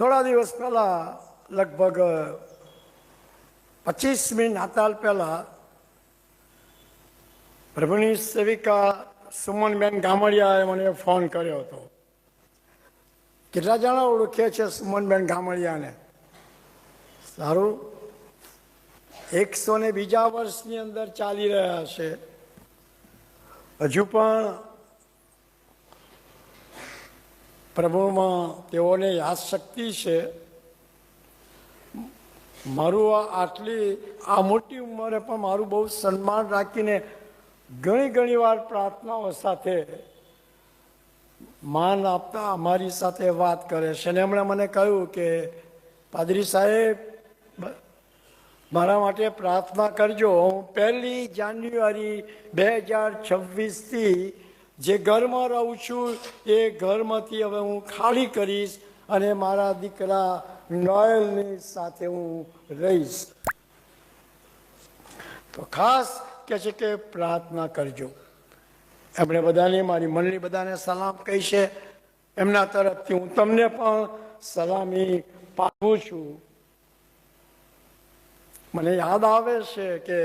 થોડા દિવસ પહેલાં લગભગ 25મી નાતાલ પહેલાં પ્રભુની સેવિકા સુમનબેન ગામડિયાએ મને ફોન કર્યો હતો. કેટલા જણા ઓળખે છે સુમનબેન ગામડિયાને? સારું, 102 વર્ષની અંદર ચાલી રહ્યા છે. હજુ પણ પ્રભુમાં તેઓને યાદશક્તિ છે. મારું આ મોટી ઉંમરે પણ મારું બહુ સન્માન રાખીને ઘણી વાર પ્રાર્થનાઓ સાથે માન આપતા અમારી સાથે વાત કરે છે. અને એમણે મને કહ્યું કે પાદરી સાહેબ, મારા માટે પ્રાર્થના કરજો. હું 1 જાન્યુઆરી 2026થી જે ઘરમાં રહું છું એ ઘરમાંથી હવે હું ખાલી કરીશ અને મારા દીકરા નોયલની સાથે હું રહીશ. તો ખાસ કહે છે કે પ્રાર્થના કરજો. એમણે બધાને, મારી મંડળી બધાને સલામ કહી છે. એમના તરફથી હું તમને પણ સલામી પાઠવું છું. મને યાદ આવે છે કે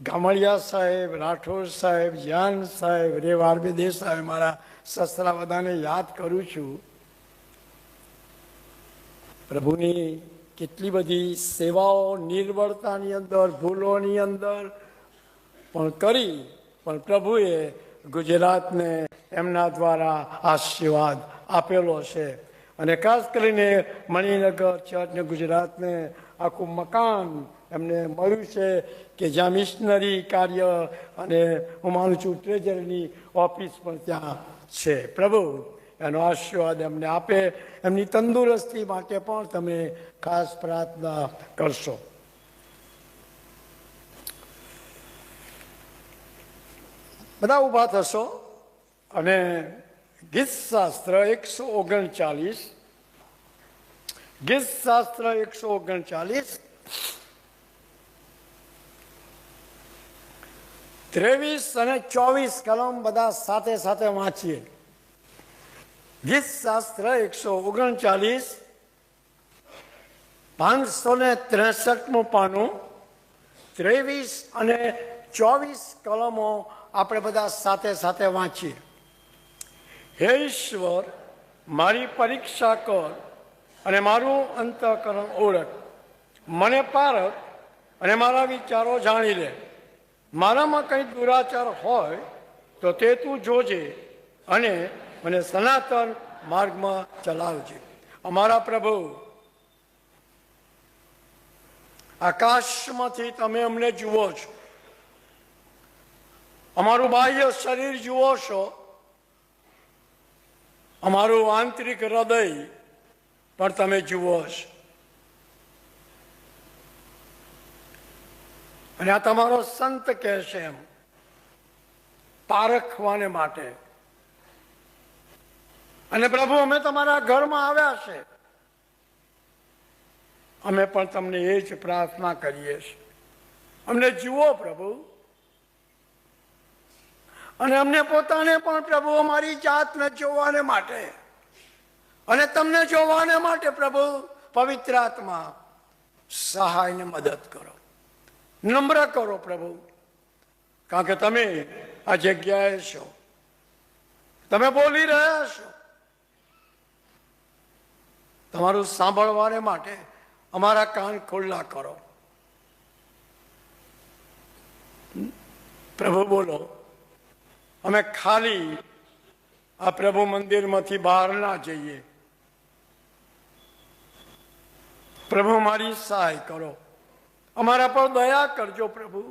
ગામડિયા સાહેબ, રાઠોડ સાહેબ, જાન સાહેબ, રેવારબે સાહેબ, મારા સસરા બધાને યાદ કરું છું. પ્રભુની કેટલી બધી સેવાઓ નિર્બળતાની અંદર, ભૂલોની અંદર પણ કરી, પણ પ્રભુએ ગુજરાતને એમના દ્વારા આશીર્વાદ આપેલો છે. અને ખાસ કરીને મણિનગર ચર્ચને, ગુજરાતને આખું મકાન એમને મળ્યું છે કે જ્યાં મિશનરી કાર્ય અને હું માનું છું ટ્રેજરીની ઓફિસ પણ ત્યાં છે. પ્રભુ એનો આશીર્વાદ એમને આપે. એમની તંદુરસ્તી માટે પણ તમે ખાસ પ્રાર્થના કરશો. બધા ઊભા થશો અને ગીતશાસ્ત્ર 139, ગીતશાસ્ત્ર 139, 23 અને 24 કલમ બધા સાથે સાથે વાંચીએ. ગીતશાસ્ત્ર 139, 563મું પાનું, 23 અને 24 કલમો આપણે બધા સાથે સાથે વાંચીએ. હે ઈશ્વર, મારી પરીક્ષા કર અને મારું અંતઃકરણ ઓળખ. મને પારખ અને મારા વિચારો જાણી લે. મારામાં કંઈ દુરાચાર હોય તો તે તું જોજે અને મને સનાતન માર્ગમાં ચલાવજે. અમારા પ્રભુ, આકાશમાંથી તમે અમને જુઓ છો. અમારું બાહ્ય શરીર જુઓ છો, અમારું આંતરિક હૃદય પણ તમે જુઓ છો. અને આ તમારો સંત કહે છે એમ પારખવાને માટે. અને પ્રભુ, અમે તમારા ઘરમાં આવ્યા છે, અમે પણ તમને એ જ પ્રાર્થના કરીએ છીએ. અમને જુઓ પ્રભુ, અને અમને પોતાને પણ પ્રભુ અમારી જાતને જોવાને માટે અને તમને જોવાને માટે પ્રભુ પવિત્ર આત્મા સહાયને મદદ કરો, નમ્ર કરો પ્રભુ. કારણ કે તમે આ જગ્યાએ છો, તમે બોલી રહ્યા છો. તમારું સાંભળવાને માટે અમારા કાન ખુલ્લા કરો. પ્રભુ બોલો. અમે ખાલી આ પ્રભુ મંદિરમાંથી બહાર ના જઈએ. પ્રભુ, મારી સહાય કરો. અમારા પર દયા કરજો પ્રભુ.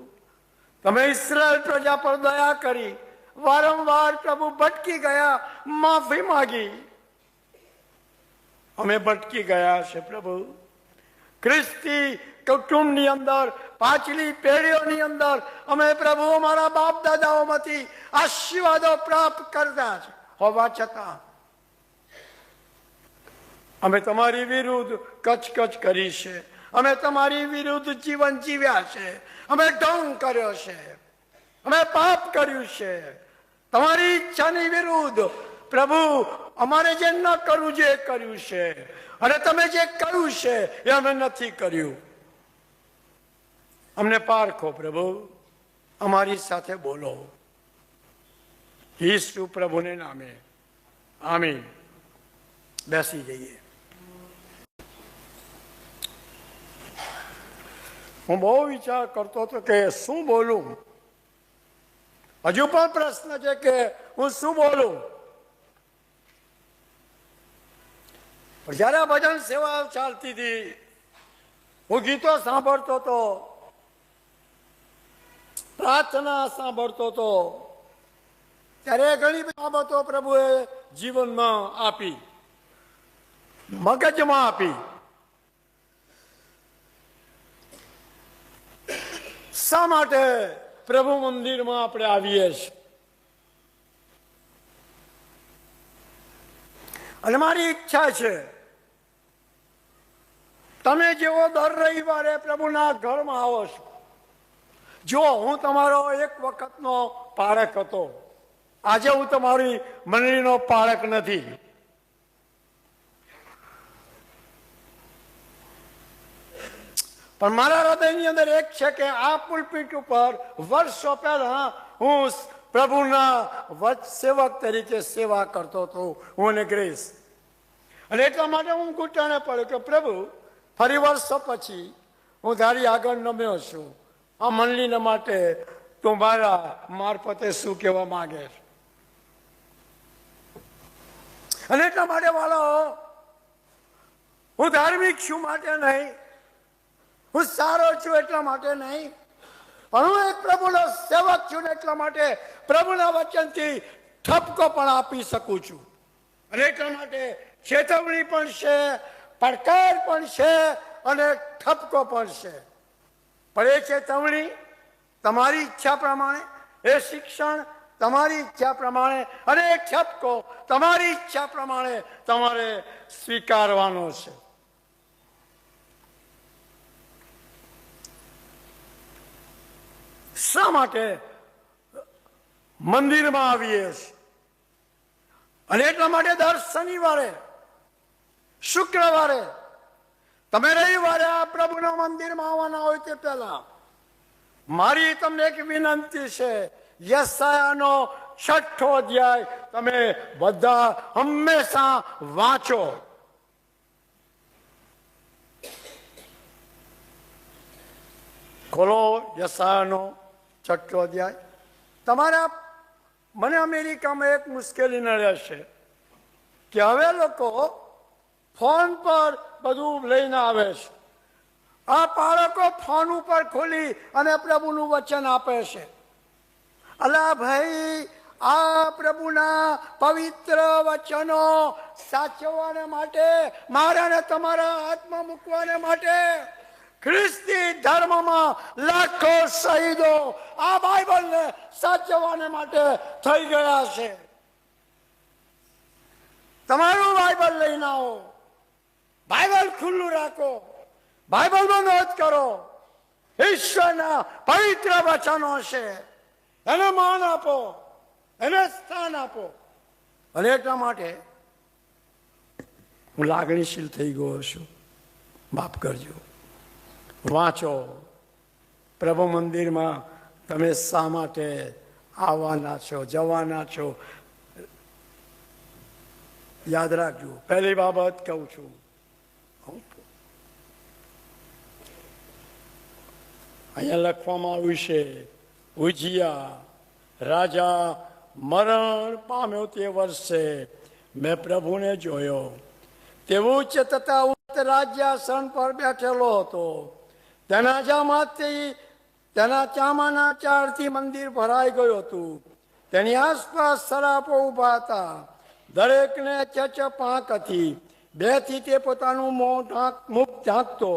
તમે ઇસ્રાએલ પ્રજા પર દયા કરી. વારંવાર પ્રભુ ભટકી ગયા, માફી માગી. અમે ભટકી ગયા છે પ્રભુ. ખ્રિસ્તી કુટુંબની અંદર, પાછલી પેઢીઓની અંદર અમે પ્રભુ અમારા બાપ દાદાઓમાંથી આશીર્વાદો પ્રાપ્ત કરતા છે. હોવા છતાં અમે તમારી વિરુદ્ધ કચકચ કરી છે. અમે તમારી વિરુદ્ધ જીવન જીવ્યા છે. અમે ઢોંગ કર્યો છે, અમે પાપ કર્યું છે. તમારી ઈચ્છાની વિરુદ્ધ પ્રભુ અમારે જે ન કરવું જે કર્યું છે, અને તમે જે કર્યું છે એ અમે નથી કર્યું. અમને પારખો પ્રભુ, અમારી સાથે બોલો. ઈસુ પ્રભુને નામે આમીન. બેસી જઈએ. હું બહુ વિચાર કરતો હતો કે શું બોલું. હજુ પણ પ્રશ્ન છે કે હું શું બોલું. પણ જયારે આ ભજન સેવા ચાલતી હતી, હું ગીતો સાંભળતો હતો, પ્રાર્થના સાંભળતો હતો, ત્યારે ઘણી બધી બાબતો પ્રભુએ જીવનમાં આપી, મગજમાં આપી. શા માટે પ્રભુ મંદિરમાં આપણે આવીએ છીએ? અને મારી ઈચ્છા છે તમે જેવો દર રવિવારે પ્રભુના ઘરમાં આવો છો, જો હું તમારો એક વખતનો પાળક હતો, આજે હું તમારી મંડળીનો પાળક નથી. પણ મારા હૃદયની અંદર એક છે કે આ પુલપીટ ઉપર વર્ષો પહેલા હું પ્રભુના સેવક તરીકે સેવા કરતો હતો, હું અને ગ્રેસ. અને એટલા માટે હું ઘૂંટણે પડ્યો કે પ્રભુ, ફરી વર્ષો પછી હું તારી આગળ નમ્યો છું. આ મંડળીને માટે તું મારા મારફતે શું કહેવા માંગે છે? અને એટલા માટે વાળો, હું ધાર્મિક છું માટે નહીં, હું સારો છું એટલા માટે નહીં, પણ હું એક પ્રભુનો સેવક છું ને એટલા માટે પ્રભુના વચનથી ઠપકો પણ આપી શકું છું. અને એટલા માટે ચેતવણી પણ છે, પડકાર પણ છે, અને ઠપકો પણ છે. પણ એ ચેતવણી તમારી ઈચ્છા પ્રમાણે, એ શિક્ષણ તમારી ઈચ્છા પ્રમાણે, અને એ ઠપકો તમારી ઈચ્છા પ્રમાણે તમારે સ્વીકારવાનો છે. શા માટે મંદિરમાં આવીએ છીએ? અને એટલા માટે દર શનિવારે, શુક્રવારે, તમે રવિવારે આ પ્રભુના મંદિરમાં આવવાના હોય તે પહેલા મારી તમને એક વિનંતી છે. યશાયાનો 6 અધ્યાય તમે બધા હંમેશા વાંચો. ખોલો યશાયાનો 6 અધ્યાય. તમારા મને અમેરિકામાં એક મુશ્કેલી નડે છે કે હવે લોકો ફોન પર બધું લઈને આવે છે. આ બાળકો ફોન ઉપર ખોલી અને પ્રભુનું વચન આપે છે. અલા ભાઈ, આ પ્રભુના પવિત્ર વચનો સાચવવાને માટે, મારા ને તમારા હાથમાં મૂકવાને માટે ખ્રિસ્તી ધર્મમાં લાખો શહીદો આ બાઇબલને સાચવવાને માટે થઈ ગયા છે. તમારું બાઇબલ લઈને આવો, બાઇબલ ખુલ્લું રાખો, બાઇબલમાં નોંધ કરો. ઈશ્વરના પવિત્ર વચનો છે, એને માન આપો, એને સ્થાન આપો. અને એટલા માટે હું લાગણીશીલ થઈ ગયો છું, માફ કરજો. વાંચો, પ્રભુ મંદિરમાં તમે શા માટે આવવાના છો, જવાના છો, યાદ રાખજો. પહેલી બાબત કહું છું, અહીંયા લખવામાં આવ્યું છે, ઉજિયા રાજા મરણ પામ્યો તે વર્ષે મેં પ્રભુને જોયો. તે ઉચ્ચ તથા ઉચ્ચ રાજ્યાસન પર બેઠેલો હતો. તેના ચામાના ચારથી મંદિર ભરાઈ ગયું હતું. તેની આસપાસ સરાપો ઉભા હતા, દરેકને ચચ પાંખ હતી. 2 થી તે પોતાનું મુખ ઢાંકતો,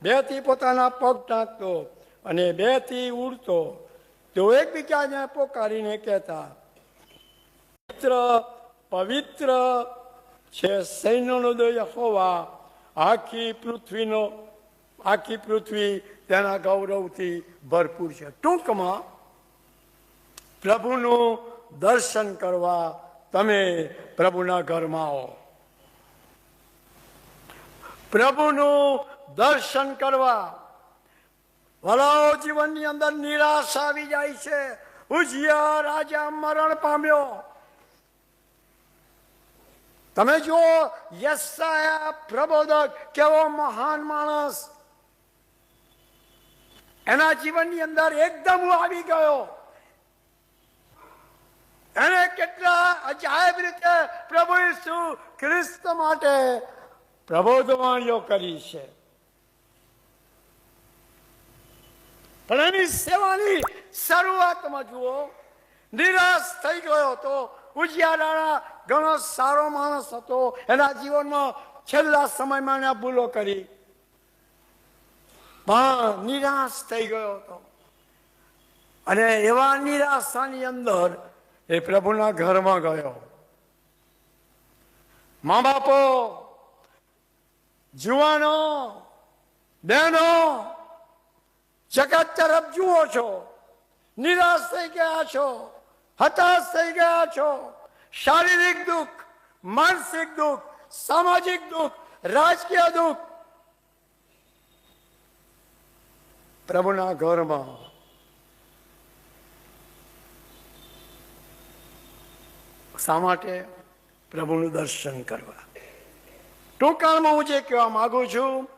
2 થી પોતાના પગ ઢાંકતો, અને 2 થી ઉડતો. તેઓ એકબીજાને પોકારીને કહેતા, પવિત્ર પવિત્ર છે સૈન્યનો યહોવા, આખી પૃથ્વી તેના ગૌરવથી ભરપૂર છે. ટૂંકમાં પ્રભુનું દર્શન કરવા તમે પ્રભુના ઘરમાં આવો. પ્રભુનું દર્શન કરવા વલાઓ જીવનની અંદર નિરાશા આવી જાય છે. ઉજિયા રાજા મરણ પામ્યો. તમે જુઓ યશાયા પ્રબોધક કેવો મહાન માણસ, એના જીવનની અંદર એકદમ આવી ગયો. એને કેટલા અજાયબ રીતે પ્રભુ ઈસુ ખ્રિસ્ત માટે પ્રબોધવાણીઓ કરી છે. પણ એની સેવાની શરૂઆતમાં જુઓ નિરાશ થઈ ગયો હતો. ઉજિયા રાણા ઘણો સારો માણસ હતો. એના જીવનમાં છેલ્લા સમયમાં એને ભૂલો કરી, પણ નિરાશ થઈ ગયો હતો. અને એવા નિરાશાની અંદર એ પ્રભુના ઘરમાં ગયો. મા બાપો, જુવાનો, બહેનો, જગત તરફ જુઓ છો, નિરાશ થઈ ગયા છો, હતાશ થઈ ગયા છો. શારીરિક દુઃખ, માનસિક દુઃખ, સામાજિક દુઃખ, રાજકીય દુઃખ. પ્રભુના ઘરમાં શા માટે? પ્રભુનું દર્શન કરવા. ટૂંકાણમાં હું જે કહેવા માંગુ છું,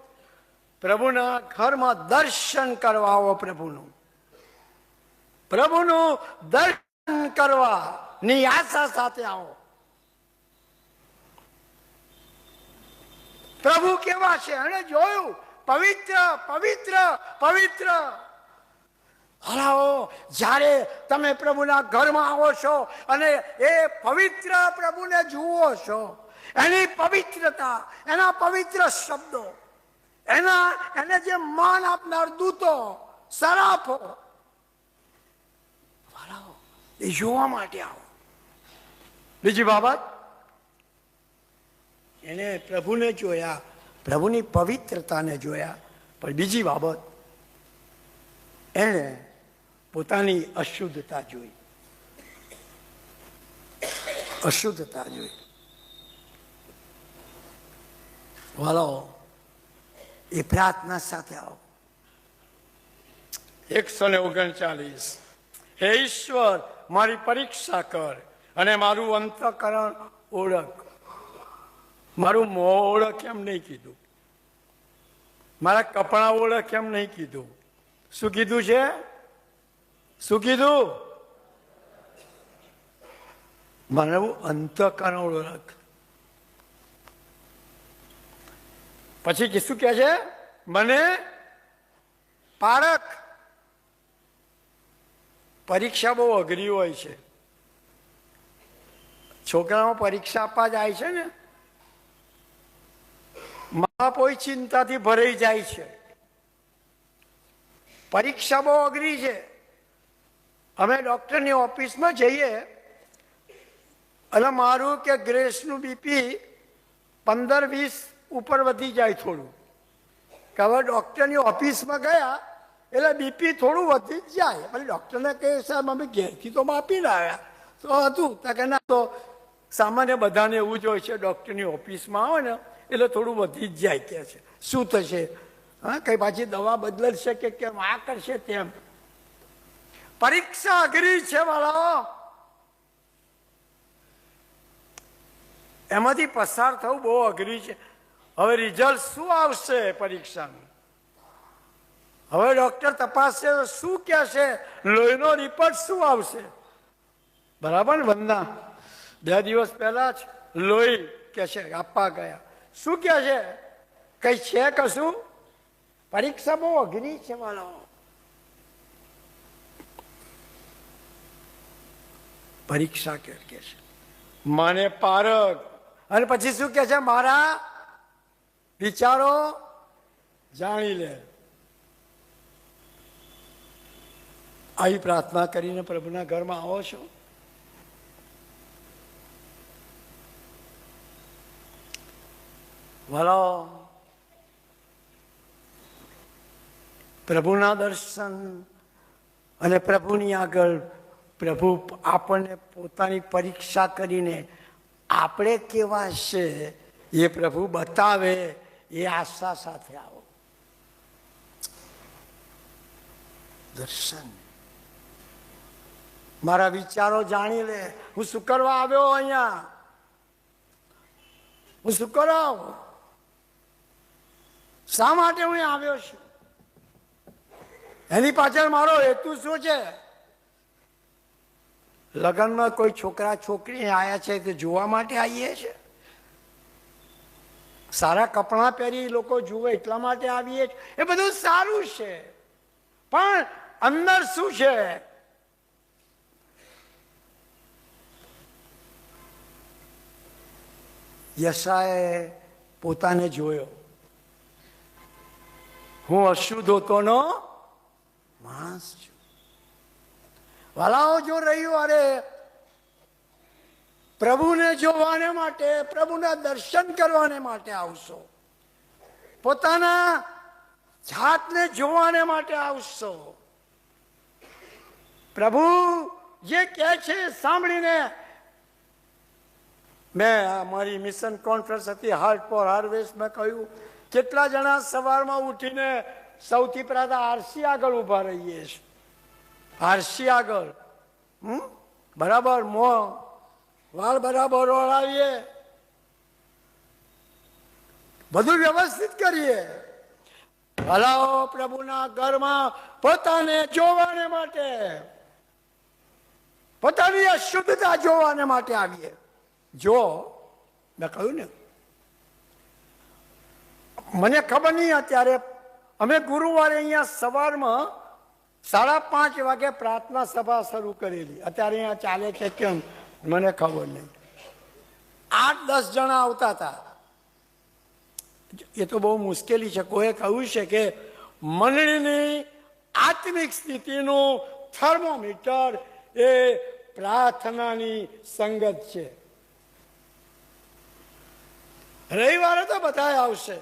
પ્રભુના ઘરમાં દર્શન કરવા આવો. પ્રભુનું દર્શન કરવાની આશા સાથે આવો. પ્રભુ કેવા છે એને જોયું. પવિત્ર, પવિત્ર, પવિત્ર. હલાવો, જ્યારે તમે પ્રભુના ઘરમાં આવો છો અને એ પવિત્ર પ્રભુને જુઓ છો, એની પવિત્રતા, એના પવિત્ર શબ્દો, એને જે માન આપનાર દૂતો, સરાફો, હલાવો, એ જોવા માટે આવો. બીજી બાબત, એને પ્રભુને જોયા, પ્રભુની પવિત્રતાને જોયા. પણ બીજી બાબત, એને પોતાની અશુદ્ધતા જોઈ. અશુદ્ધતા જોઈ. વાલો, એ પ્રાર્થના સાથે આવો. 139. હે ઈશ્વર, મારી પરીક્ષા કર અને મારું અંતઃકરણ ઓળખ. મારું મોં ઓળખ કેમ નહીં કીધું? મારા કપડાં ઓળખ કેમ નહીં કીધું? શું કીધું છે? શું કીધું? મારું અંતઃકરણ ઓળખ. પછી શું કહે છે? મને પારખ. પરીક્ષા બહુ અઘરી હોય છે. છોકરાઓ પરીક્ષા આપવા જાય છે ને, મા બાપ ચિંતાથી ભરાઈ જાય છે. પરીક્ષા બહુ અઘરી છે. અમે ડોક્ટરની ઓફિસમાં જઈએ અને મારું કે ગ્રેસનું બીપી 15-20 ઉપર વધી જાય થોડું. કે હવે ડોક્ટરની ઓફિસમાં ગયા એટલે બીપી થોડું વધી જ જાય. એટલે ડોક્ટરને કહે, સાહેબ અમે ઘેરથી તો માપીને આવ્યા તો હતું. કે ના, તો સામાન્ય બધાને એવું જ હોય છે, ડોક્ટરની ઓફિસમાં આવે ને એટલે થોડું વધી જ જાય. કે છે શું થશે? હા, કઈ પાછી દવા બદલશે કે કેમ, આ કરશે તેમ. પરીક્ષા અઘરી છે વાળાઓ. એમાંથી પસાર થવું બહુ અઘરી છે. હવે રિઝલ્ટ શું આવશે પરીક્ષાનું? હવે ડોક્ટર તપાસશે તો શું કહેશે? લોહીનો રિપોર્ટ શું આવશે? બરાબર ને વંદના? 2 દિવસ પહેલા જ લોહી કે છે આપવા ગયા. શું કહે છે? કઈ છે કશું? પરીક્ષા બહુ અઘરી છે વાળાઓ. પરીક્ષા કે છે મને પારખ. અને પછી શું કે છે? મારા વિચારો જાણી લે. આવી પ્રાર્થના કરીને પ્રભુના ઘરમાં આવો છો? ભલો, પ્રભુના દર્શન અને પ્રભુની આગળ પ્રભુ આપણને પોતાની પરીક્ષા કરીને આપણે કેવા છે એ પ્રભુ બતાવે એ આશા સાથે આવો. દર્શન મારા વિચારો જાણી લે. હું શું કરવા આવ્યો અહીંયા? હું શું કરાવ? શા માટે હું આવ્યો છું? એની પાછળ મારો હેતુ શું છે? લગ્નમાં કોઈ છોકરા છોકરી આવ્યા છે તે જોવા માટે આવીએ છીએ? સારા કપડાં પહેરી લોકો જુએ એટલા માટે આવીએ છીએ? એ બધું સારું છે, પણ અંદર શું છે? યશાએ પોતાને જોયો, હું અશુદ્ધ હોતોનો માણસ છું. વાલાઓ, જો રહ્યું અરે પ્રભુને જોવાને માટે, પ્રભુના દર્શન કરવાને માટે આવશો, પોતાના જાતને જોવાને માટે આવશો, પ્રભુ જે કહે છે સાંભળીને. મેં અમારી મિશન કોન્ફરન્સ હતી હાર્ટ ફોર હાર્વેસ્ટ, મેં કહ્યું કેટલા જણા સવારમાં ઉઠીને સૌથી પહેલા આરસી આગળ ઉભા રહીએ છીએ. આરસી આગળ બરાબર મોં વાળ બરાબર ઓળાવીએ, બધું વ્યવસ્થિત કરીએ. ભલાઓ પ્રભુના ઘરમાં પોતાને જોવાને માટે, પોતાની અશુદ્ધતા જોવાને માટે આવીએ. જો મેં કહ્યું ને, મને ખબર નહીં, અત્યારે અમે ગુરુવારે અહીંયા સવારમાં 5:30 વાગે પ્રાર્થના સભા શરૂ કરેલી. અત્યારે અહીંયા ચાલે છે કેમ મને ખબર નહીં. 8-10 જણા આવતા હતા. એ તો બહુ મુશ્કેલી છે. કોઈએ કહ્યું છે કે મંડળીની આત્મિક સ્થિતિનું થર્મોમીટર એ પ્રાર્થનાની સંગત છે. રવિવારે તો બધા આવશે.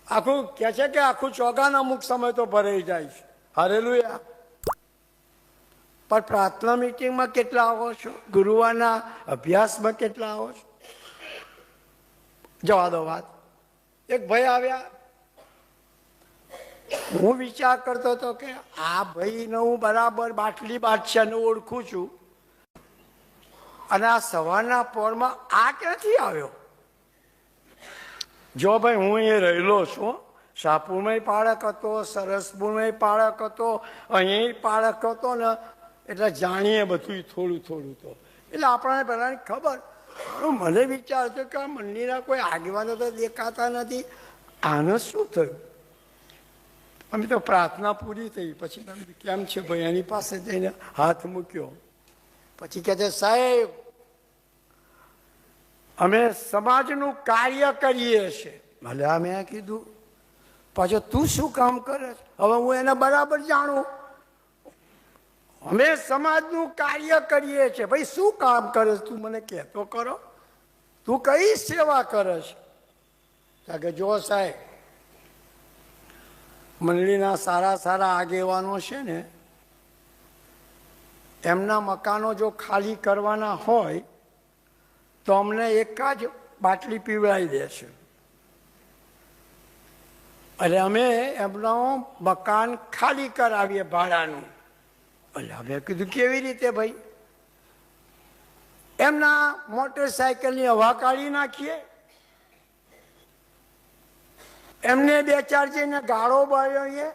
આખું કે છે કે આખું ચોગાના અમુક સમય તો ભરાઈ જાય છે. હાલેલુયા. પણ પ્રાર્થના મીટિંગમાં કેટલા આવો છો? ગુરુવારના અભ્યાસમાં કેટલા આવો છો? જવા દો વાત. એક ભાઈ આવ્યા, હું વિચાર કરતો હતો કે આ ભાઈને હું બરાબર બાટલી બાદશાહને ઓળખું છું, અને આ સવારના પોરમાં આ ક્યાંથી આવ્યો? જો ભાઈ, હું એ રહેલો છું. શાહપુરમાં પાળક હતો, સરસપુરમાં પાળક હતો, અહીં પાળક હતો ને, એટલે જાણીએ બધું થોડું થોડું તો. એટલે આપણને પહેલાની ખબર. મને વિચાર હતો કે આ મંદિરના કોઈ આગેવાનો તો દેખાતા નથી, આને શું થયું? અમે તો પ્રાર્થના પૂરી થઈ પછી કેમ છે ભાઈ, એની પાસે જઈને હાથ મૂક્યો. પછી કહે છે, સાહેબ અમે સમાજનું કાર્ય કરીએ છીએ. ભલે મેં કીધું, પાછો તું શું કામ કરે? હવે હું એને બરાબર જાણું. અમે સમાજનું કાર્ય કરીએ છીએ. ભાઈ શું કામ કરે તું મને કહેતો કરો. તું કઈ સેવા કરે છે? કે જો સાહેબ, મંડળીના સારા સારા આગેવાનો છે ને, એમના મકાનો જો ખાલી કરવાના હોય તો અમને એક જ બાટલી પીવડાવી દે છે. એટલે અમે એમનું મકાન ખાલી કરાવીએ ભાડાનું. એટલે અમે કીધું કેવી રીતે ભાઈ? એમના મોટરસાયકલની હવા કાઢી નાખીએ, એમને 2-4 જઈને ગાળો બાળીએ,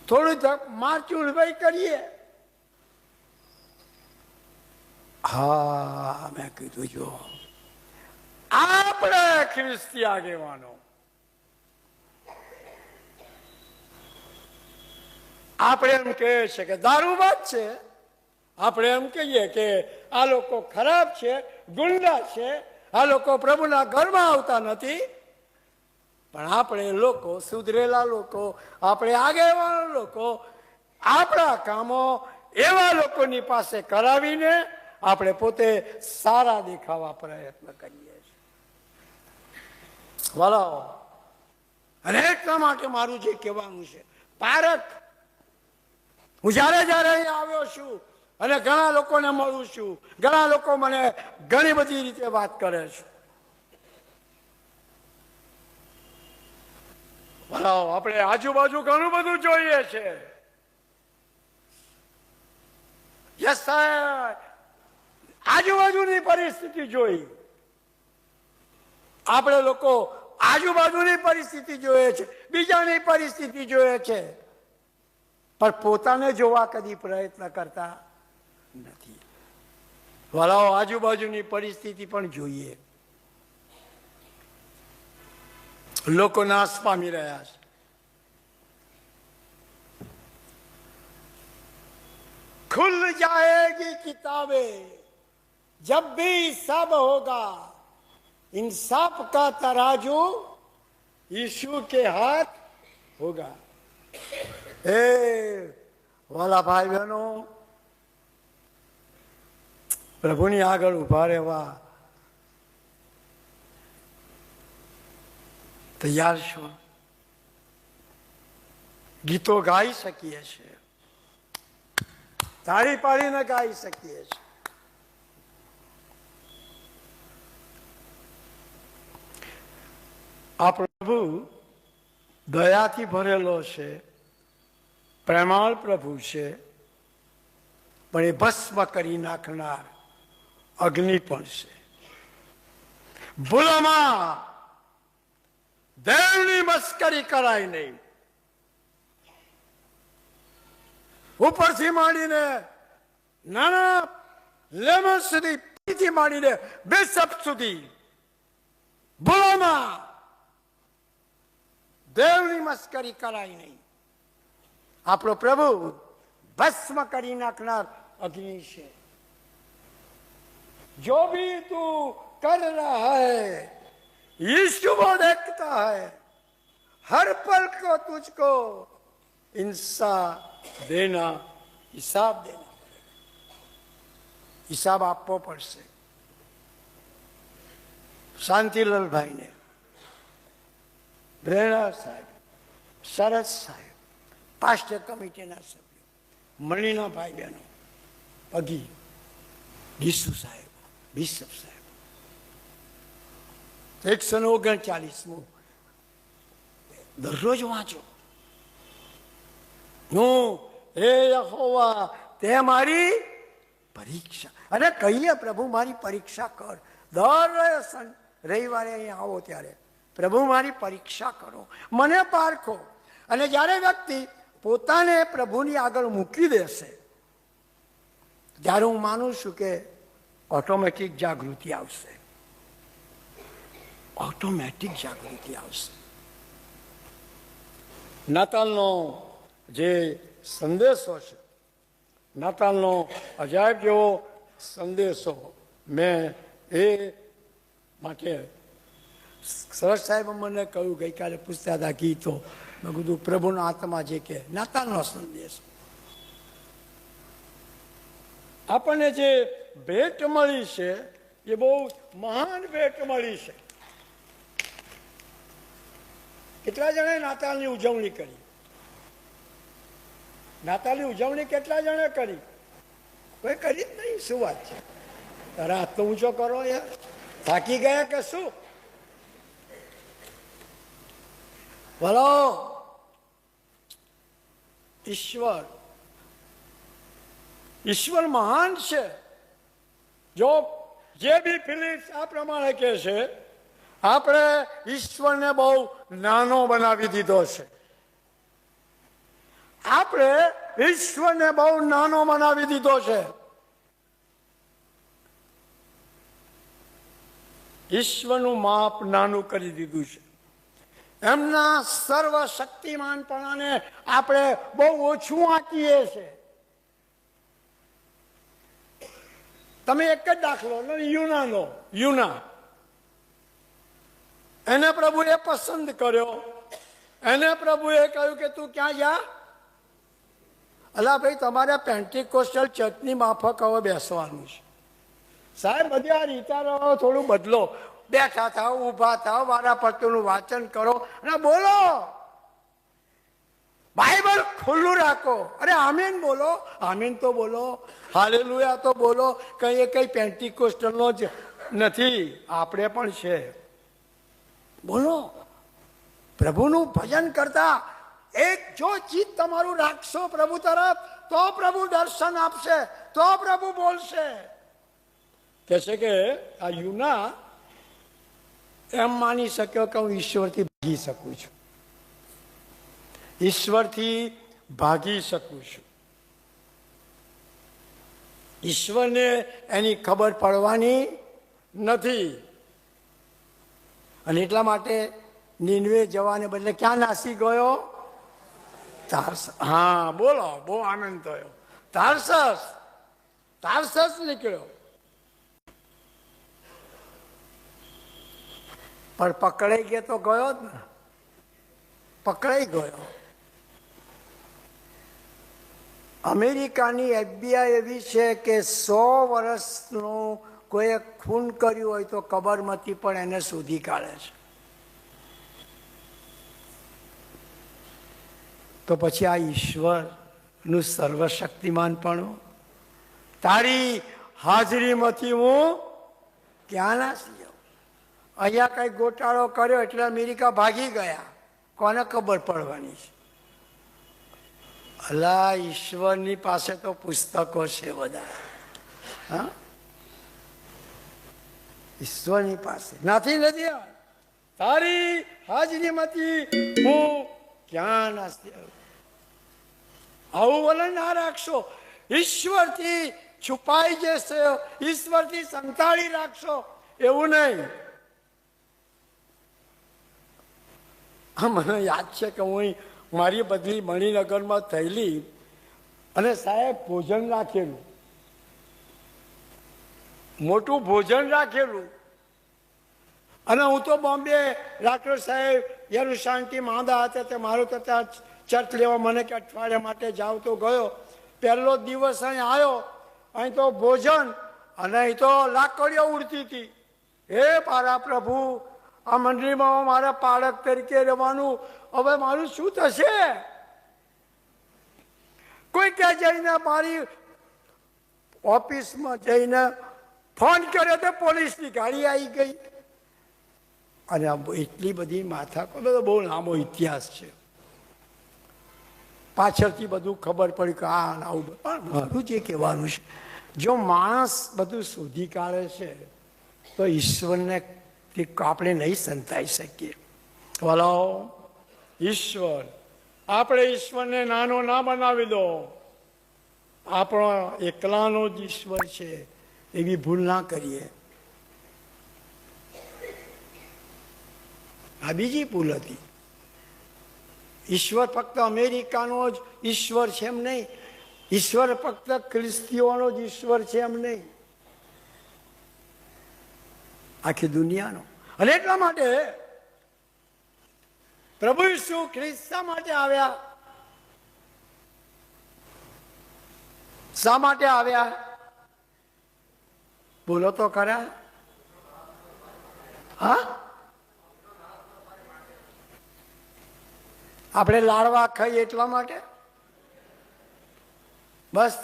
થોડું મારચુડ ભાઈ કરીએ. હા, મેં કીધું જો આપણે ખ્રિસ્તી આગેવાનો, આપણે એમ કહીએ છીએ કે દારૂબાજ છે, આપણે એમ કહીએ કે આ લોકો ખરાબ છે, ગુંડા છે, આ લોકો પ્રભુના ઘરમાં આવતા નથી. પણ આપણે લોકો, સુધરેલા લોકો, આપણે આગેવાન લોકો, આપણા કામો એવા લોકોની પાસે કરાવીને આપણે પોતે સારા દેખાવા પ્રયત્ન કરીએ છીએ. વાલાઓ, અને એટલા માટે મારું જે કહેવાનું છે, પારખ, હું જ્યારે જ્યારે અહીં આવ્યો છું અને ઘણા લોકોને મળું છું, ઘણા લોકો મને ઘણી બધી રીતે વાત કરે છે. બરાબર, આપણે આજુબાજુ ઘણું બધું જોઈએ છે. યસ સાહેબ, આજુબાજુની પરિસ્થિતિ જોઈ. આપણે લોકો આજુબાજુની પરિસ્થિતિ જોઈએ છે, બીજાની પરિસ્થિતિ જોઈએ છે, પણ પોતાને જોવા કદી પ્રયત્ન કરતા નથી. વલાઓ, આજુબાજુની પરિસ્થિતિ પણ જોઈએ. લોકો નાશ પામી રહ્યા છે. खुल जाएगी किताबें जब भी सब होगा, इंसाफ का तराजू यीशु के हाथ होगा. ए वाला भाई बहनो, પ્રભુની આગળ ઉભા રહેવા તૈયાર છો? ગીતો ગાઈ શકીએ છીએ, તાળી પાડીને ગાઈ શકીએ છીએ. આ પ્રભુ દયાથી ભરેલો છે, પ્રેમાળ પ્રભુ છે, પણ એ ભસ્મ કરી નાખનાર અગ્નિ પણ છે. ભૂલોમાં દેવની મસ્કરી કરાય નહીં. ઉપરથી માંડીને નાના લેમન સુધી, થી માંડીને બિશપ સુધી, ભૂલોમાં દેવની મસ્કરી કરાય નહીં. આપણો પ્રભુ ભસ્મ કરી નાખનાર અગ્નિ છે. जो भी तू कर रहा है यीशु वो देखता है, हर पल को तुझको इंसाफ देना, हिसाब देना, हिसाब આપવો પડશે. શાંતિલાલભાઈને, બ્રેણા સાહેબ, શરદ સાહેબ, પાસ્ટર કમિટીના સભ્યો, મણીના ભાઈ બહેનો, પગી, ગીસુ સાહેબ, બિશપ સાહેબ, 139 દરરોજ વાંચો. હું હે યહોવા તે મારી પરીક્ષા, અને કહીએ પ્રભુ મારી પરીક્ષા કર. દર રવિવારે અહીંયા આવો ત્યારે પ્રભુ મારી પરીક્ષા કરો, મને પારખો. અને જ્યારે વ્યક્તિ પોતાને પ્રભુની આગળ મૂકી દેશે ત્યારે હું માનું છું કે ઓટોમેટિક જાગૃતિ આવશે. ઓટોમેટિક જાગૃતિ આવશે. નાતાલનો જે સંદેશો છે, નાતાલનો અજાયબ જેવો સંદેશો, મેં એ માટે સરસ સાહેબ મને કહ્યું, ગઈકાલે પૂછતા હતા ગીતો, મેં કીધું પ્રભુનો આત્મા જે કે નાતાલનો સંદેશ. આપણને જે ભેટ મળી છે એ બહુ મહાન ભેટ મળી છે. કેટલા જણાએ નાતાલની ઉજવણી કરી? નાતાલની ઉજવણી કેટલા જણે કરી? કોઈ કરી જ નહીં. શું વાત છે? તારે હાથ તો ઊંચો કરો યાર. થાકી ગયા કે શું? બોલો, ઈશ્વર મહાન છે. જો જે બી ફિલિપ્સ આ પ્રમાણે કહે છે, આપણે ઈશ્વરને બહુ નાનો બનાવી દીધો છે. આપણે ઈશ્વરને બહુ નાનો બનાવી દીધો છે. ઈશ્વરનું માપ નાનું કરી દીધું છે. એમના સર્વશક્તિમાનપણાને આપણે બહુ ઓછું આંકીએ છીએ. તમે એક જ દાખલો લો, યુનાનો. યુના, એને પ્રભુએ પસંદ કર્યો. એને પ્રભુએ કહ્યું કે તું ક્યાં જા? અલા ભાઈ, તમારે પેન્ટિકોસ્ટલ ચર્ચની માફક હવે બેસવાનું છે. સાહેબ, બધી આ રીતારો થોડું બદલો. બેઠા થાવ, ઊભા થાવ, વારાફરતીનું વાંચન કરો અને બોલો. બાઇબલ ખુલ્લું રાખો. અરે આમીન બોલો, આમીન તો બોલો, હાલેલુયા તો બોલો. કઈ પેન્ટિકોસ્ટલનો જ નથી, આપણે પણ છે. બોલો. પ્રભુનું ભજન કરતા એક જો ચિત્ત તમારું રાખશો પ્રભુ તરફ, તો પ્રભુ દર્શન આપશે, તો પ્રભુ બોલશે. કહે છે કે આ યુના એમ માની શક્યો કે હું ઈશ્વરથી ભાગી શકું છું, ઈશ્વરથી ભાગી શકું છું. ઈશ્વરને એની ખબર પડવાની નથી. અને એટલા માટે નીનવે જવાને બદલે ક્યાં નાસી ગયો? તારસ. હા બોલો, બહુ આનંદ થયો. તારસસ નીકળ્યો. પણ પકડાઈ ગયો તો ગયો જ ને, પકડાઈ ગયો. અમેરિકાની FBI એવી છે કે 100 વર્ષનું કોઈએ ખૂન કર્યું હોય તો કબરમાંથી પણ એને શોધી કાઢે છે. તો પછી આ ઈશ્વરનું સર્વશક્તિમાનપણું, તારી હાજરીમાંથી હું ક્યાં નાસી જાઉં? અહીંયા કઈ ગોટાળો કર્યો એટલે અમેરિકા ભાગી ગયા, કોને ખબર પડવાની છે? અલા, ઈશ્વરની પાસે તો પુસ્તકો છે બધા. હા, ઈશ્વરની પાસે નથી. તારી હાજરીમાંથી હું ક્યાં નાસી જાઉં? આવું વલણ ના રાખશો. ઈશ્વરથી છુપાઈ જશે, ઈશ્વરથી સંતાડી રાખશો, એવું નહીં. હા, મને યાદ છે કે હું મારી બદલી મણિનગરમાં થયેલી અને સાહેબ ભોજન રાખેલું, મોટું ભોજન રાખેલું. અને હું તો બોમ્બે ડૉક્ટર સાહેબ યરુ શાંતિ માંદા હતા, તે મારું તો ત્યાં ચર્ચ લેવા મને કે અઠવાડિયા માટે જાવ તો ગયો. પહેલો દિવસ અહીં આવ્યો, અહીં તો ભોજન અને અહીં તો લાકડીઓ ઉડતી હતી. હે મારા પ્રભુ, આ મંડળીમાં મારા પાળક તરીકે રહેવાનું હવે મારું શું થશે? કોઈ ત્યાં જઈને મારી ઓફિસમાં જઈને ફોન કર્યો તો પોલીસની ગાડી આવી ગઈ. અને એટલી બધી માથાકૂટ, બહુ લાંબો ઇતિહાસ છે. પાછળથી બધું ખબર પડી કે આ આવું. પણ મારું જે કહેવાનું છે, જો માણસ બધું શોધી કાઢે છે તો ઈશ્વરને આપણે નહીં સંતાઈ શકીએ. બોલો, ઈશ્વર. આપણે ઈશ્વરને નાનો ના બનાવી દો. આપણો એકલાનો જ ઈશ્વર છે, એવી ભૂલ ના કરીએ. આ બીજી ભૂલ હતી. ઈશ્વર ફક્ત અમેરિકાનો જ ઈશ્વર છે એમ નહીં, ઈશ્વર ફક્ત ખ્રિસ્તીઓનો જ ઈશ્વર છે એમ નહીં, આખી દુનિયાનો. અને એટલા માટે પ્રભુ ઈસુ ખ્રિસ્ત શા માટે આવ્યા? શા માટે આવ્યા? બોલો તો ખરા. હા, આપણે લાડવા ખાઈએ એટલા માટે? બસ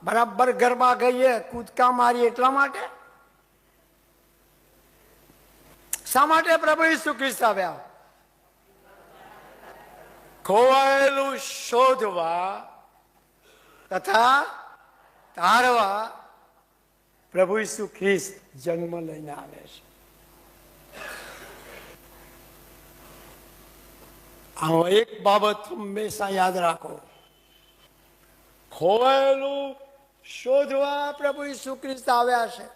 બરાબર ગરબા ગઈએ, કૂદકા મારીએ એટલા માટે? શા માટે પ્રભુ ઈસુ ખ્રિસ્ત આવ્યા? ખોવાયેલું શોધવા તથા તારવા પ્રભુ ઈસુ ખ્રિસ્ત જન્મ લઈને આવે છે. આ એક બાબત હંમેશા યાદ રાખો. ખોવાયેલું શોધવા પ્રભુ ઈસુ ખ્રિસ્ત આવ્યા છે.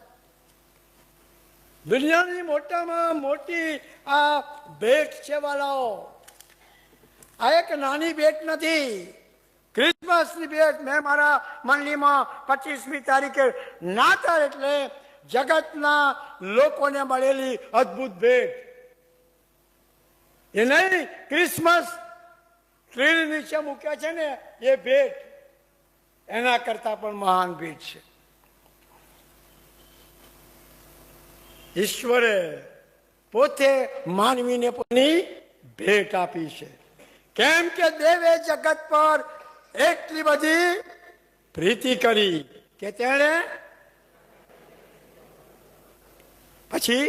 દુનિયાની મોટામાં મોટી આ ભેટ છે વાલાઓ. આ એક નાની ભેટ નથી, ક્રિસમસની ભેટ. મેં મારા મંડળીમાં 25મી તારીખે નાતાલ એટલે જગતના લોકોને મળેલી અદ્ભુત ભેટ. એ નહીં, ક્રિસમસ ટ્રી નીચે મૂક્યા છે ને એ ભેટ, એના કરતા પણ મહાન ભેટ છે. ઈશ્વરે પોતે માનવીને પોતાની ભેટ આપી છે. કેમ કે દેવે જગત પર એટલી બધી પ્રીતિ કરી કે તેણે પછી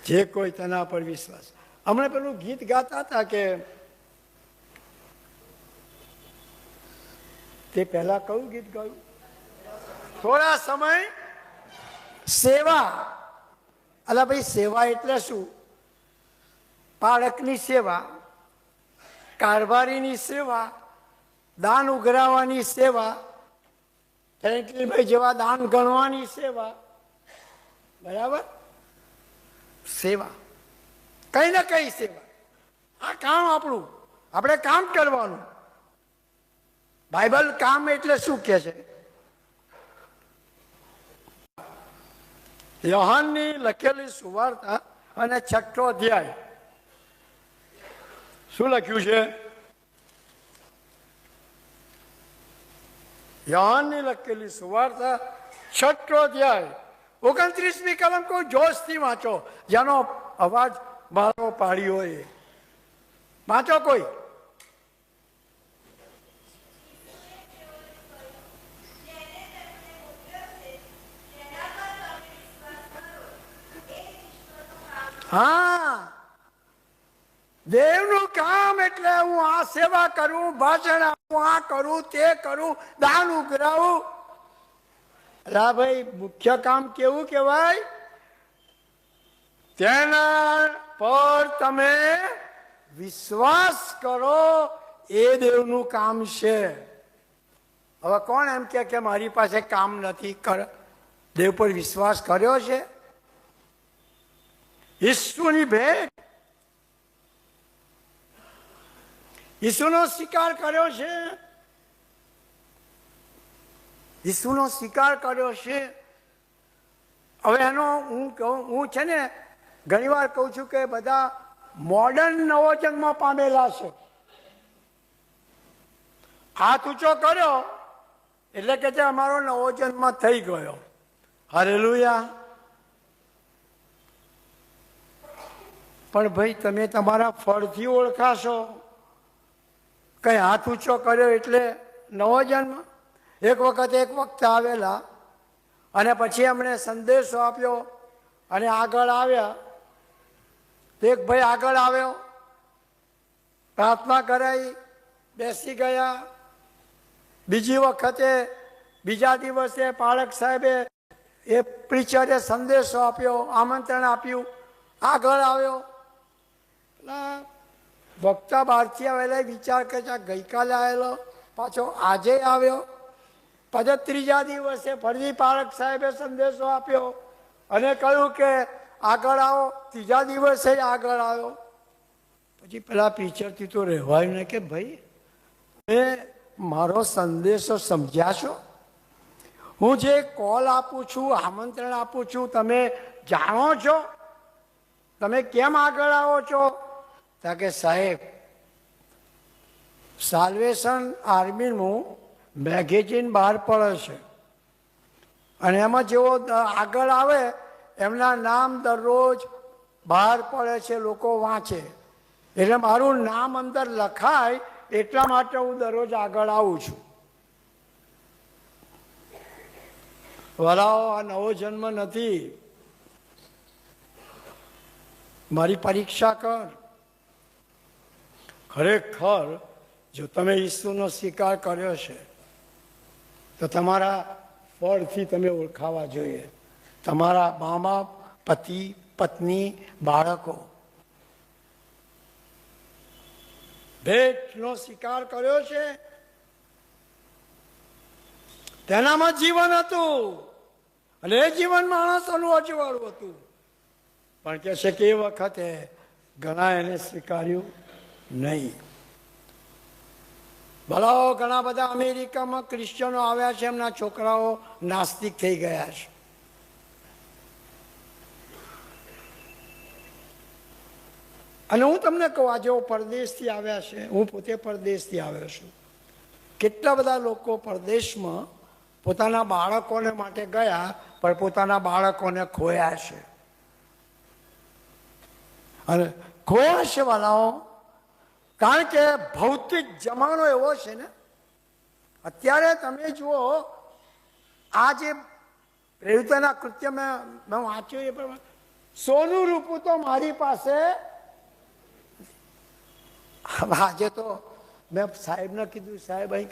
જે કોઈ તેના પર વિશ્વાસ. હમણાં પેલું ગીત ગાતા હતા કે તે પહેલા કયું ગીત ગાયું? થોડા સમય સેવા. અલા ભાઈ, સેવા એટલે શું? બાળકની સેવા, કારભારીની સેવા, દાન ઉઘરાવવાની સેવા, ભાઈ જેવા દાન ગણવાની સેવા. બરાબર? સેવા, કઈ ને કઈ સેવા. આ કામ આપણું, આપણે કામ કરવાનું. બાઇબલ કામ એટલે શું કે છે? યોહાનની લખેલી સુવાર્તા અને 6ઠો અધ્યાય. શું લખ્યું છે? યોહાનની લખેલી સુવાર્તા 6ઠો અધ્યાય 29મી કલમ. કોઈ જોશથી વાંચો, જેનો અવાજ મારો પાડ્યો એ વાંચો કોઈ. હા, દેવનું કામ એટલે હું આ સેવા કરું, ભાષણ આપું, આ કરું, તે કરું, દાન ઉઘરાવું. અલા ભાઈ, મુખ્ય કામ કેવું કહેવાય? તેના પર તમે વિશ્વાસ કરો, એ દેવનું કામ છે. હવે કોણ એમ કે મારી પાસે કામ નથી? દેવ પર વિશ્વાસ કર્યો છે? ઈસુની ભેટ, ઈસુનો સ્વીકાર કર્યો છે. ઈસુનો સ્વીકાર કર્યો છે. હવે એનો હું છે ને ઘણી વાર કહું છું કે બધા મોડર્ન નવો જન્મ પામેલા છે. હાથ ઊંચો કર્યો એટલે કે અમારો નવો જન્મ થઈ ગયો. હાલેલુયા. પણ ભાઈ, તમે તમારા ફળથી ઓળખાશો. કઈ હાથ ઊંચો કર્યો એટલે નવો જન્મ? એક વખત આવેલા અને પછી એમણે સંદેશો આપ્યો અને આગળ આવ્યા. એક ભાઈ આગળ આવ્યો, પ્રાર્થના કરાઈ, બેસી ગયા. બીજી વખતે બીજા દિવસે પાળક સાહેબે એ પ્રીચરે સંદેશો આપ્યો, આમંત્રણ આપ્યું, આગળ આવ્યો. વક્તા બહારથી આવેલા વિચાર કરતા ગઈકાલે આવેલો, પાછો આજે આવ્યો. પછી ત્રીજા દિવસે ફરી પાળક સાહેબે સંદેશો આપ્યો અને કહ્યું કે આગળ આવો. ત્રીજા દિવસે આગળ આવ્યો. પછી પેલા પ્રીચરથી તો રહેવાય ને કે ભાઈ, મારો સંદેશો સમજ્યા છો? હું જે કોલ આપું છું, આમંત્રણ આપું છું, તમે જાણો છો? તમે કેમ આગળ આવો છો? કે સાહેબ, સાલ્વેશન આર્મીનું મેગેઝિન બહાર પડે છે અને એમાં જેવો આગળ આવે એમના નામ દરરોજ બહાર પડે છે, લોકો વાંચે. એટલે મારું નામ અંદર લખાય એટલા માટે હું દરરોજ આગળ આવું છું. વરાઓ, આ નવો જન્મ નથી. મારી પરીક્ષા કર. ખરેખર જો તમે ઈસુનો સ્વીકાર કર્યો છે તો તમારા ફળથી તમે ઓળખાવા જોઈએ. તમારા મા બાપ, પતિ, પત્ની, બાળકો. ભેટનો સ્વીકાર કર્યો છે, તેનામાં જીવન હતું અને એ જીવન માણસોનું અજવાળું હતું. પણ કે છે કે એ વખતે ઘણા એને સ્વીકાર્યું નહીં. ભલાઓ, ઘણા બધા અમેરિકામાં ક્રિશ્ચનો આવ્યા છે, એમના છોકરાઓ નાસ્તિક થઈ ગયા છે. અને હું તમને કહું, આ જેઓ પરદેશથી આવ્યા છે, હું પોતે પરદેશથી આવ્યો છું, કેટલા બધા લોકો પરદેશમાં પોતાના બાળકોને માટે ગયા પણ પોતાના બાળકોને ખોયા છે. અને ખોયા છે વાલાઓ, કારણ કે ભૌતિક જમાનો એવો છે ને. અત્યારે તમે જુઓ, આ જે પ્રેરિતોના કૃત્ય મેં વાંચ્યું એ પ્રમાણે સોનું રૂપું તો મારી પાસે. આજે તો મેં સાહેબને કીધું, સાહેબ અહીં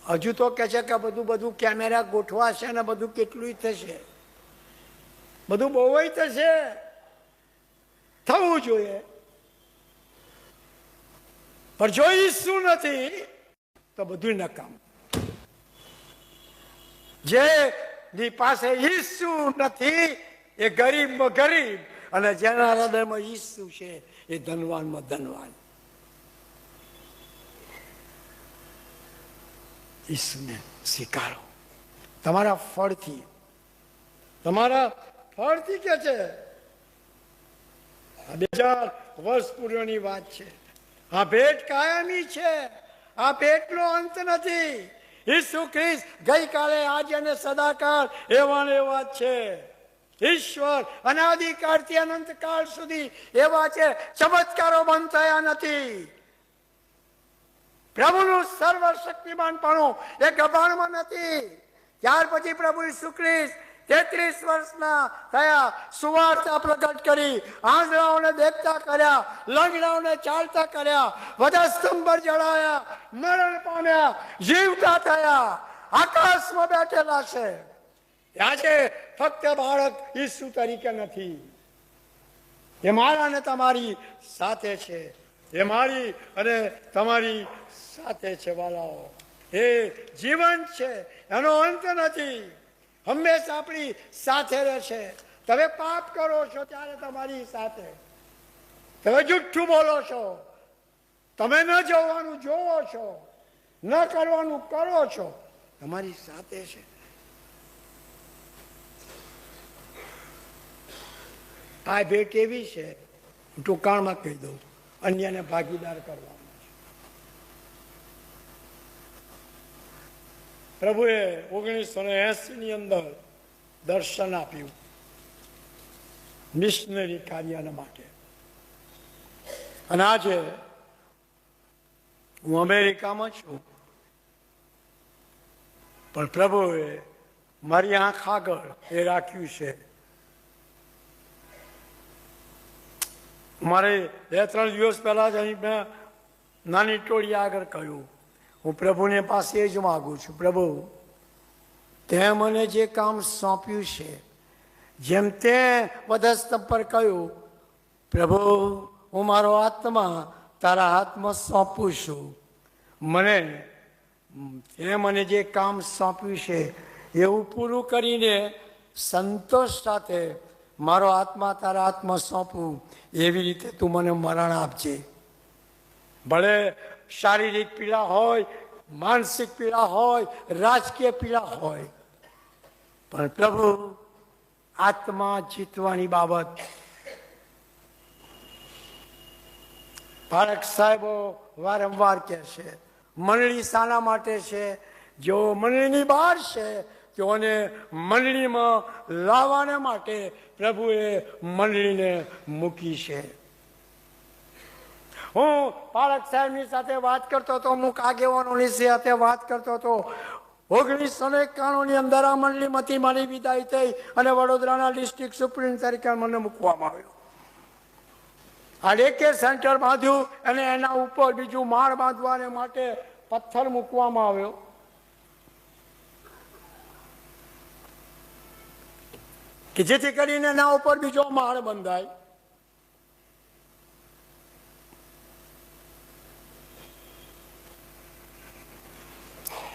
હજુ તો કહે છે કે બધું કેમેરા ગોઠવાશે ને બધું કેટલું થશે, બધું બહુ થશે, થવું જોઈએ. પણ જો ઈસુ નથી તો બધું નકામ. જેની પાસે ઈસુ નથી એ ગરીબમાં ગરીબ, અને જેના હૃદયમાં ઈસુ છે એ ધનવાનમાં ધનવાન. ઈસુને સ્વીકારો તમારા ફળથી. તમારા ફળથી કે છે. 2000 વર્ષ પૂર્વની વાત છે. આ ભેટ કાયમી છે, આ ભેટનો અંત નથી. ઈસુ ખ્રિસ્ત ગઈકાલે, આજે અને સદાકાળ એવા ને એવા છે. ઈશ્વર અનાદિકાળથી અનંતકાળ સુધી એવા છે. ચમત્કારો બંધ થયા નથી. પ્રભુનું સર્વશક્તિમાનપણું એ ગભાણમાં નથી. ત્યાર પછી પ્રભુ ઈસુ ખ્રિસ્ત 33 વર્ષના થયા, સુવાર્તા પ્રગટ કરી, આંધળાઓને દેખતા કર્યા, લંગડાઓને ચાલતા કર્યા, વધસ્તંભ પર ચડાયા, મરણ પામ્યા, જીવતા થયા, આકાશમાં બેઠેલા છે. આજે ફક્ત બાળક ઈસુ તરીકે નથી, એ મારા અને તમારી સાથે છે. એ મારી અને તમારી સાથે છે વાલાઓ. એ જીવન છે, એનો અંત નથી. હંમેશા આપણી સાથે રહેશે. તમે પાપ કરો છો ત્યારે તમારી સાથે, તમે જુઠ્ઠું બોલો છો, તમે ન જોવાનું જોવો છો, ન કરવાનું કરો છો, તમારી સાથે છે. આ ભેટ એવી છે, ટૂંકાણમાં કહી દઉં, અન્યને ભાગીદાર કરવા. પ્રભુએ 1980 અંદર દર્શન આપ્યું મિશનરી કાર્યના માટે. અને આજે હું અમેરિકામાં છું, પણ પ્રભુએ મારી આંખ આગળ એ રાખ્યું છે. મારે 2-3 દિવસ પહેલા જ અહીં મેં નાની ટોળી આગળ કહ્યું, હું પ્રભુને પાસે જ માગું છું, પ્રભુ તે મને જે કામ સોંપ્યું છે, જેમ તે વધસ્તંભ પર કહ્યું, પ્રભુ હું મારો આત્મા તારા હાથમાં સોંપું છું. મને જે કામ સોંપ્યું છે એવું પૂરું કરીને સંતોષ સાથે મારો આત્મા તારા હાથમાં સોંપું, એવી રીતે તું મને મરણ આપજે. ભલે શારીરિક પીડા હોય, માનસિક પીડા હોય, રાજકીય પીડા હોય, પણ પ્રભુ આત્મા જીતવાની બાબત. પારખ સાહેબો વારંવાર કહે છે, મંડળી શાના માટે છે? જેઓ મંડળીની બહાર છે તેઓને મંડળીમાં લાવવાને માટે પ્રભુએ મંડળીને મૂકી છે. હું પારખ સાહેબની સાથે વાત કરતો હતો, અમુક આગેવાનોની સાથે વાત કરતો હતો. 1991 અંદર આ મંડળીમાંથી મારી વિદાય થઈ અને વડોદરાના ડિસ્ટ્રિક્ટ સુપ્રીમ તરીકે મને મૂકવામાં આવ્યો. આ ડેકે સેન્ટર બાંધ્યું અને એના ઉપર બીજું માળ બાંધવાને માટે પથ્થર મૂકવામાં આવ્યો. કે જેથી કરીને એના ઉપર બીજો માળ બંધાય.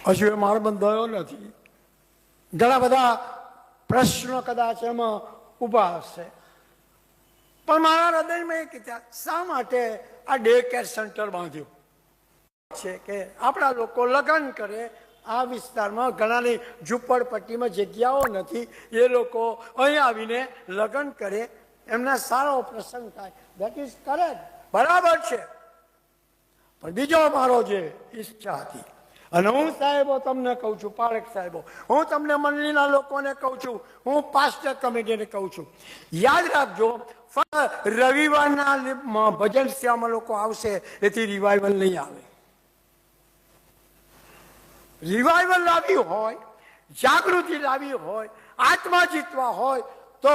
હજુ એ માળ બંધાયો નથી. ઘણા બધા પ્રશ્નો કદાચ એમાં ઉભા હશે, પણ મારા હૃદયમાં એ કીધા, શા માટે આ ડે કેર સેન્ટર બાંધ્યું છે? કે આપણા લોકો લગ્ન કરે, આ વિસ્તારમાં ઘણાની ઝૂંપડપટ્ટીમાં જગ્યાઓ નથી, એ લોકો અહીં આવીને લગ્ન કરે, એમના સારો પ્રસંગ થાય. દેટ ઇઝ કરેક્ટ, બરાબર છે. પણ બીજો મારો જે ઈચ્છા હતી, અને હું સાહેબો તમને કહું છું, પારેખ સાહેબો, હું તમને મંડળીના લોકોને કહું છું, હું પાસ્ટર કમિટીને કહું છું, યાદ રાખજો, રવિવારના ભજન સેવામાં લોકો આવશે એથી રિવાઇવલ નહીં આવે. રિવાઇવલ લાવી હોય, જાગૃતિ લાવી હોય, આત્મા જીતવા હોય તો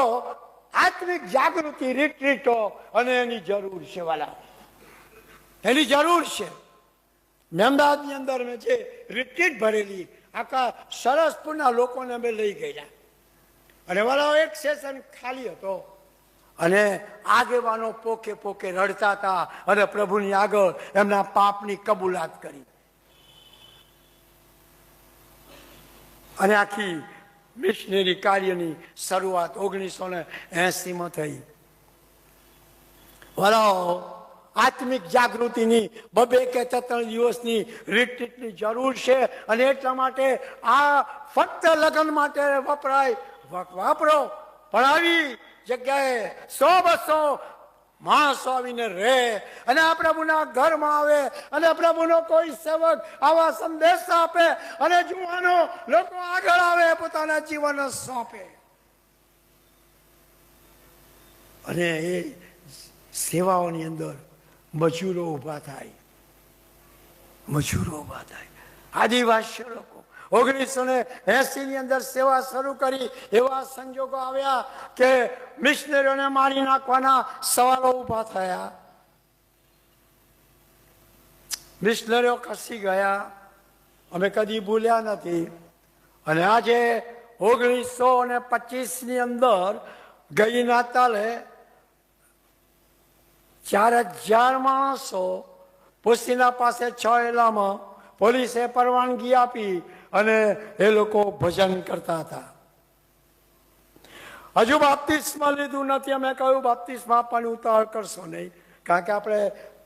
આત્મિક જાગૃતિ, રીટ્રીટો અને એની જરૂર છે વાલા, એની જરૂર છે. અમદાવાદની અંદર મેં જે રિટ્રીટ ભરેલી, આખા સરસપુરના લોકોને અમે લઈ ગયા અને વાળા એક સેશન ખાલી હતો અને આગેવાનો પોકે પોકે રડતા હતા અને પ્રભુની આગળ એમના પાપની કબૂલાત કરી અને આખી મિશનરી કાર્યની શરૂઆત 1980માં થઈ. વાળાઓ, આત્મિક જાગૃતિની 2 કે 3 દિવસની રિટ્રીટની જરૂર છે અને એટલા માટે આ ફક્ત લગ્ન માટે વપરાય, વાપરો, પણ આવી જગ્યાએ 100-200 માણસો આવીને રહે અને આ પ્રભુના ઘરમાં આવે અને પ્રભુનો કોઈ સેવક આવા સંદેશ આપે અને જુવાનો લોકો આગળ આવે, પોતાના જીવન સોંપે અને એ સેવાઓની અંદર મજૂરો ઉભા થાય, મજૂરો ઉભા થાય. આદિવાસી લોકો 1980 ની અંદર સેવા શરૂ કરી, એવા સંજોગો આવ્યા કે મિશનરીઓને મારી નાખવાના સવાલો ઉભા થયા. મિશનરીઓ ખસી ગયા, અમે કદી ભૂલ્યા નથી. અને આજે 1925 ની અંદર ગઈ નાતાલે 4000 માણસો પોસ્તીના પાસે 6 એલામાં પોલીસે પરવાનગી આપી અને એ લોકો ભજન કરતા હતા. હજુ બાપ્તિસ્મા લીધું નથી. અમે કહ્યું બાપ્તિસ્મા આપવાની ઉતાવળ કરશો નહીં, કારણ કે આપણે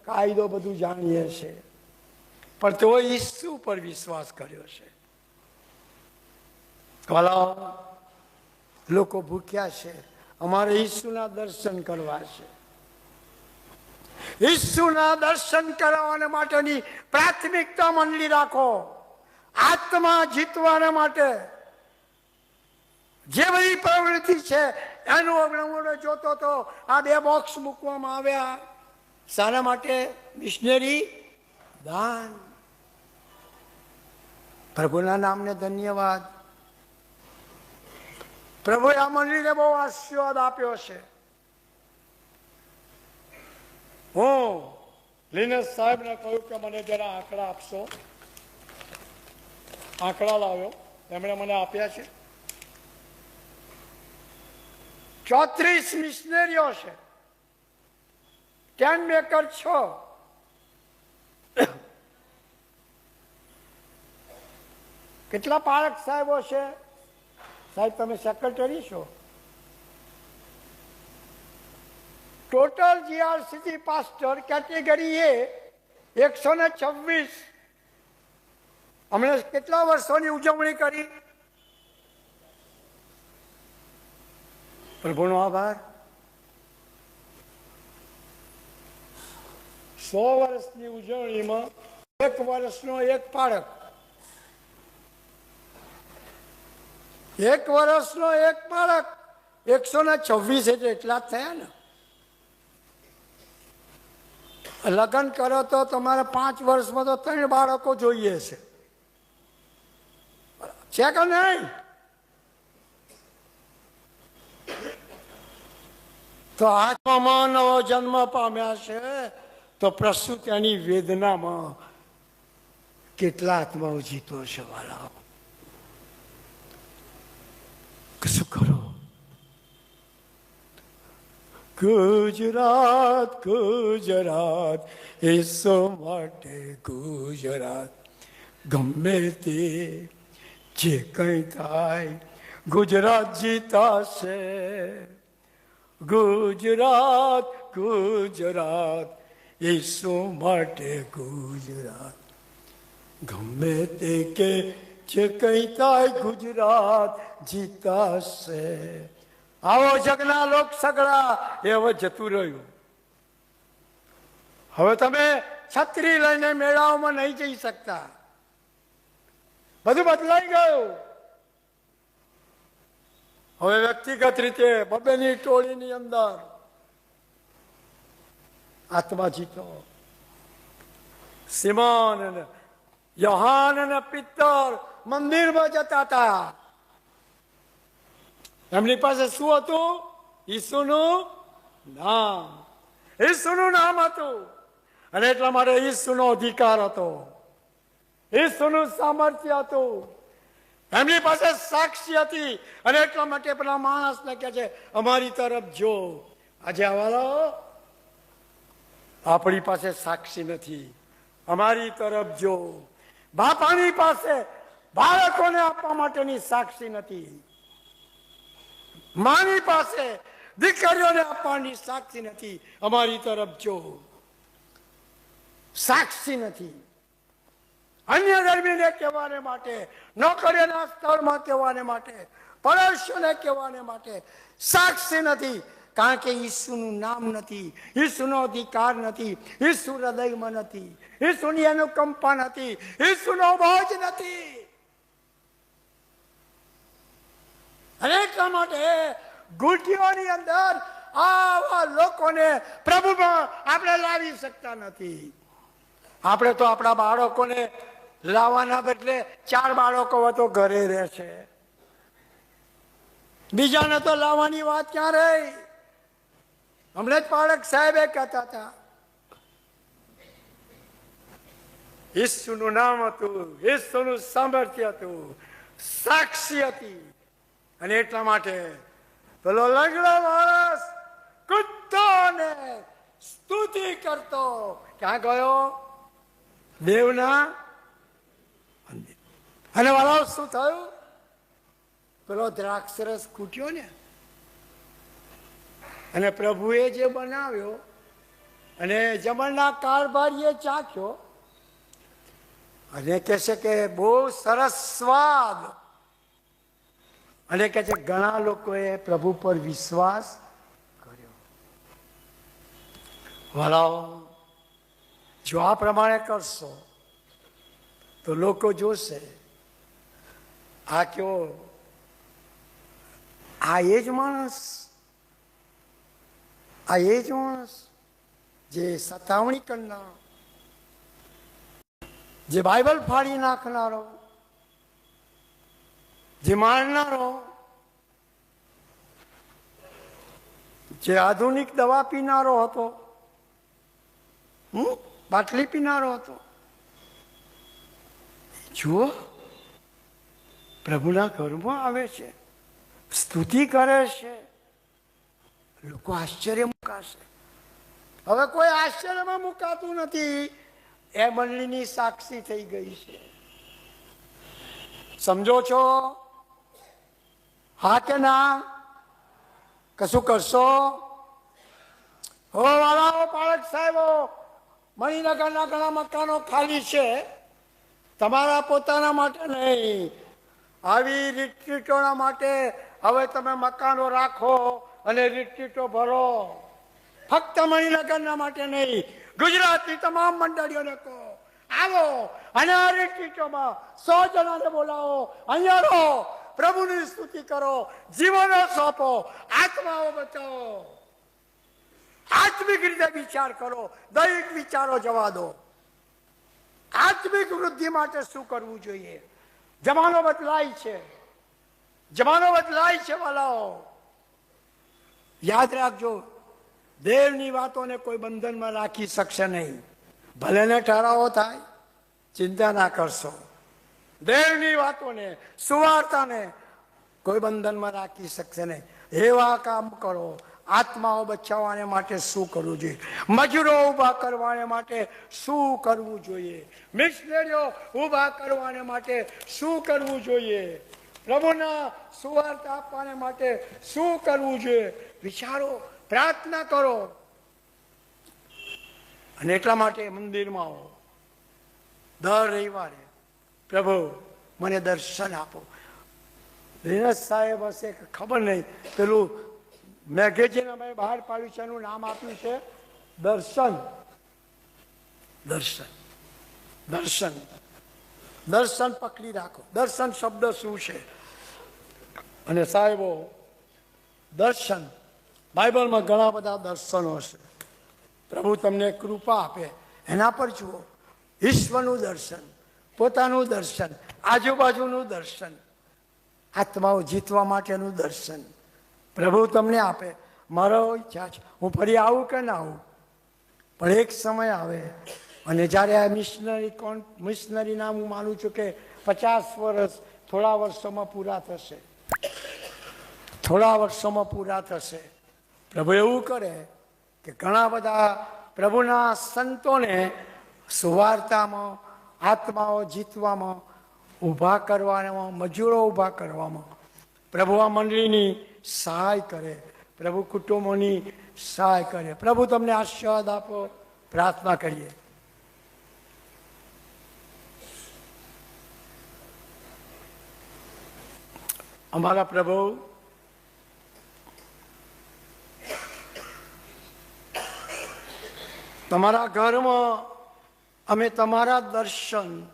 કાયદો બધું જાણીએ છીએ, પણ તેઓ ઈસુ પર વિશ્વાસ કર્યો છે. લોકો ભૂખ્યા છે, અમારે ઈસુના દર્શન કરવા છે. ઈસુના દર્શન કરાવવા માટેની પ્રાથમિકતા મંડળી રાખો. આત્મા જીતવાના માટે જે બધી પ્રવૃત્તિ છે એનું અવલંબન જોતો તો આ 2 બોક્સ મૂકવામાં આવ્યા. શાના માટે? મિશનરી દાન. પ્રભુના નામને ધન્યવાદ. પ્રભુએ આ મંડળીને બહુ આશીર્વાદ આપ્યો છે. હું લીનેશ સાહેબને કહ્યું કે મને જરા આંકડા આપશો. આંકડા લાવ્યો, એમણે મને આપ્યા છે. 34 મિશનરીઓ છે, 10 મેકર 6. કેટલા પારખ સાહેબો છે? સાહેબ તમે સેક્રેટરી છો. ટોટલ જીઆરસીસી પાસ્ટર કેટેગરી એ 126. હમણાં કેટલા વર્ષોની ઉજવણી કરી? પ્રભુનો આભાર. 100 વર્ષની ઉજવણીમાં 1 વર્ષનો 1 પારખ, 1 વર્ષનો 1 પારખ, 126 એટલે એટલા જ થયા ને. લગ્ન કરો તો તમારે 5 વર્ષમાં તો 3 બાળકો જોઈએ છે કે નહીં? તો આત્મામાં નવો જન્મ પામ્યા છે તો પ્રસૂતિની વેદનામાં કેટલા આત્માઓ જીતો છે વાલા. શું કરો? ગુજરાત, ગુજરાત, ઈસુ માટે ગુજરાત. ગમે તે જે કંઈ થાય ગુજરાત જીતાશે. ગુજરાત, ગુજરાત, ઈસુ માટે ગુજરાત. ગમે તે કે જે કંઈ થાય ગુજરાત જીતાશે. આવો જગના લોક સગડા એ હવે જતું રહ્યું. હવે તમે છત્રી લઈને મેળાઓમાં નહીં જઈ શકતા. બધું બદલાઈ ગયું. હવે વ્યક્તિગત રીતે બબેની ટોળીની અંદર આત્મા જીતો. સિમોન અને યોહાન અને પિત્તર મંદિરમાં જતા હતા. એમની પાસે શું હતું? ઈસુનું નામ. ઈસુનું નામ હતું અને એટલા માટે ઈસુનો અધિકાર હતો, ઈસુનું સામર્થ્ય હતું, એમની પાસે સાક્ષી હતી અને એટલા માટે પેલા માણસને કહે છે અમારી તરફ જો. આજે આવાલો આપણી પાસે સાક્ષી નથી, અમારી તરફ જો. બાપાની પાસે બાળકોને આપવા માટેની સાક્ષી નથી, માની પાસે દીકરીઓને આપવાની સાક્ષી નથી, અમારી તરફ જો. સાક્ષી નથી. અન્ય ધર્મીને કહેવાને માટે, નોકરીના સ્થળમાં કહેવાને માટે, પડોશીઓને કહેવાને માટે સાક્ષી નથી. કારણ કે ઈસુનું નામ નથી, ઈસુનો અધિકાર નથી, ઈસુ હૃદયમાં નથી, ઈસુની અનુકંપા નથી, ઈસુનો બોજ નથી. અને એટલા માટે ગુટિયોની અંદર આવા લોકોને પ્રભુમાં આપણે લાવી શકતા નથી. આપણે તો આપણા બાળકોને લાવવાના બદલે 4 બાળકો તો ઘરે રહે છે. બીજાને તો લાવવાની વાત ક્યાં રહી? હમણાં જ પાળક સાહેબે કહેતા હતા ઈસુનું નામ હતું, ઈસુનું સામર્થ્ય હતું, સાક્ષી હતી. અને એટલા માટે પેલો લંગડો માણસ કૂદતો ને સ્તુતિ કરતો ક્યાં ગયો? દેવના મંદિર. અને વાળો શું થયું? પેલો દ્રાક્ષરસ ખૂટ્યો ને અને પ્રભુએ જે બનાવ્યો અને જમણના કારભારીએ ચાખ્યો અને કહે છે કે બહુ સરસ સ્વાદ. અને કહે છે ઘણા લોકોએ પ્રભુ પર વિશ્વાસ કર્યો. વાલાઓ, જો આ પ્રમાણે કરશો તો લોકો જોશે આ કેવો, આ એ જ માણસ, આ એ જ માણસ જે સતાવણી કરનારો, જે બાઇબલ ફાડી નાખનારો, જે મારનારો, જે આધુનિક દવા પીનારો હતો, બાટલી પીનારો હતો. જુઓ, પ્રભુના ઘરમાં આવે છે, સ્તુતિ કરે છે, લોકો આશ્ચર્ય મુકાશે. હવે કોઈ આશ્ચર્યમાં મુકાતું નથી. એ મંડળીની સાક્ષી થઈ ગઈ છે. સમજો છો? હા કે ના? કશું કરશો? હો વાળાઓ, પાળક સાહેબો, મણિનગરના ઘણા મકાનો ખાલી છે. તમારા પોતાના માટે નહીં, આવી રિટ્રીટોના માટે હવે તમે મકાનો રાખો અને રિટ્રીટો ભરો. ફક્ત મણિનગરના માટે નહીં, ગુજરાતની તમામ મંડળીઓને કહો આવો અને આ રિટ્રીટોમાં 100 જણાને બોલાવો, અહીંયા રહો, પ્રભુની સ્તુતિ કરો, જીવનો સોંપો, આત્માઓ બચાવો, આત્મિક રીતે વિચાર કરો, દૈહિક વિચારો જવા દો. આત્મિક વૃદ્ધિ માટે શું કરવું જોઈએ? જમાનો બદલાય છે, જમાનો બદલાય છે વાલાઓ. યાદ રાખજો, દેવની વાતોને કોઈ બંધનમાં રાખી શકશે નહીં. ભલે ને ઠરાવો થાય, ચિંતા ના કરશો. દેવની વાતોને, સુવાર્તાને કોઈ બંધનમાં રાખી શકશે નહીં. એવા કામ કરો. આત્માઓ બચાવવાને માટે શું કરવું જોઈએ? મજૂરો ઊભા કરવાને માટે શું કરવું જોઈએ? મિશનરીઓ ઊભા કરવાને માટે શું કરવું જોઈએ? પ્રભુના સુવાર્તા આપવાને માટે શું કરવું જોઈએ? વિચારો, પ્રાર્થના કરો. અને એટલા માટે મંદિરમાં આવો. દર રવિવારે પ્રભુ મને દર્શન આપો. દિનેશ સાહેબ હશે કે ખબર નહીં, પેલું મેગેઝીન અમે બહાર પાડ્યું છે, એનું નામ આપ્યું છે દર્શન. દર્શન, દર્શન, દર્શન પકડી રાખો. દર્શન શબ્દ શું છે? અને સાહેબો, દર્શન, બાઇબલમાં ઘણા બધા દર્શનો છે. પ્રભુ તમને કૃપા આપે એના પર જુઓ. ઈશ્વરનું દર્શન, પોતાનું દર્શન, આજુબાજુનું દર્શન, આત્માઓ જીતવા માટેનું દર્શન પ્રભુ તમને આપે. મારો ઈચ્છા છે હું ફરી આવું કે ના આવું, પણ એક સમય આવે અને જ્યારે આ મિશનરીના હું માનું છું કે 50 વર્ષ થોડા વર્ષોમાં પૂરા થશે. થોડા વર્ષોમાં પૂરા થશે. પ્રભુ એવું કરે કે ઘણા બધા પ્રભુના સંતોને સુવાર્તામાં, આત્માઓ જીતવામાં, ઊભા કરવામાં, મજૂરો ઊભા કરવામાં પ્રભુ આ મંડળીની સહાય કરે. પ્રભુ કુટુંબોની સહાય કરે. પ્રભુ તમને આશીર્વાદ આપો. પ્રાર્થના કરીએ. અમારા પ્રભુ, તમારા ઘરમાં અમે તમારા દર્શન,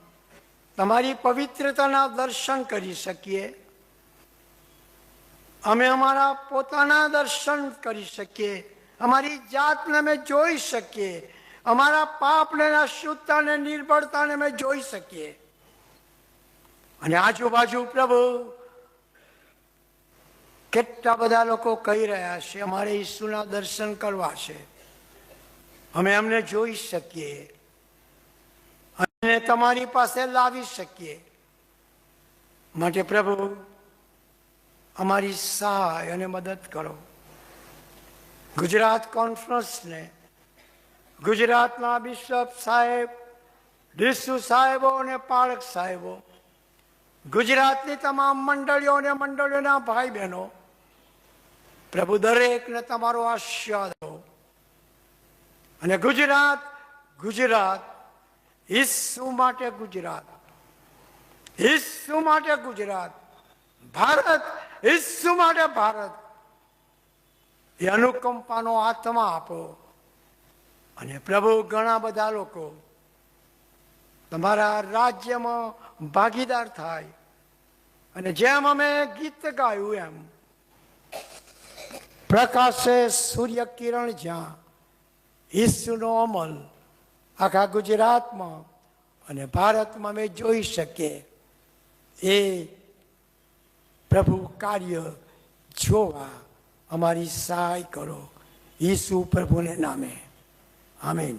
તમારી પવિત્રતાના દર્શન કરી શકીએ. અમે અમારા પોતાના દર્શન કરી શકીએ. અમારી જાતને અમે જોઈ શકીએ. અમારા પાપને, અશુદ્ધતાને, નિર્બળતાને અમે જોઈ શકીએ. અને આજુબાજુ પ્રભુ કેટલા બધા લોકો કહી રહ્યા છે અમારે ઈસુના દર્શન કરવા છે. અમે એમને જોઈ શકીએ અને તમારી પાસે લાવી શકીએ. માટે પ્રભુ અમારી સહાય અને મદદ કરો. ગુજરાત કોન્ફરન્સને, ગુજરાતના બિશપ સાહેબ, ડિસ્ટ્રિક્ટ સાહેબો અને પાળક સાહેબો, ગુજરાતની તમામ મંડળીઓ અને મંડળીઓના ભાઈ બહેનો, પ્રભુ દરેકને તમારો આશીર્વાદ આપો. અને ગુજરાત, ગુજરાત, ઈસુ માટે ગુજરાત, ઈસુ માટે ગુજરાત, ભારત, ઈસુ માટે ભારત, એ અનુકંપાનો આત્મા આપો. અને પ્રભુ ઘણા બધા લોકો તમારા રાજ્યમાં ભાગીદાર થાય. અને જેમ અમે ગીત ગાયું એમ પ્રકાશે સૂર્ય કિરણ જ્યાં ઈસુનો અમલ આખા ગુજરાતમાં અને ભારતમાં અમે જોઈ શકીએ. એ પ્રભુ કાર્ય જોવા અમારી સહાય કરો. ઈસુ પ્રભુને નામે આમીન.